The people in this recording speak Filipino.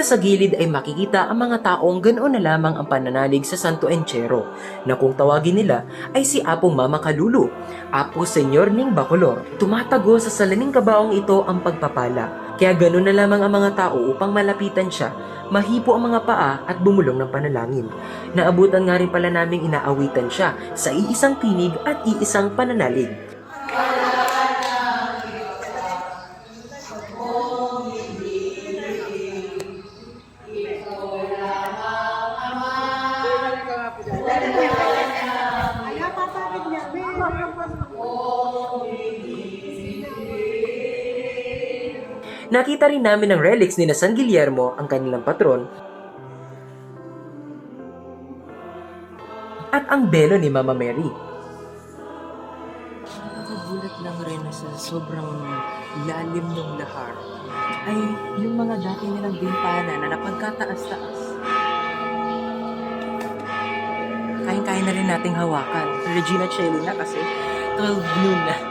Dito sa gilid ay makikita ang mga taong ganoon na lamang ang pananalig sa Santo Enchero, na kung tawagin nila ay si Apong Mama Kalulu, Apo Senyor Ning Bacolor. Tumatago sa salaning kabaong ito ang pagpapala. Kaya ganoon na lamang ang mga tao upang malapitan siya, mahipo ang mga paa at bumulong ng panalangin. Naabutan nga rin pala naming inaawitan siya sa iisang tinig at iisang pananalig. Nakita rin namin ang relics ni na San Guillermo, ang kanilang patron, at ang belo ni Mama Mary. Nakakagulat lang rin na sa sobrang lalim ng lahar ay yung mga dati nilang bintana na napagkataas-taas. Kaya na rin nating hawakan. Regina Celli na kasi 12 noon na.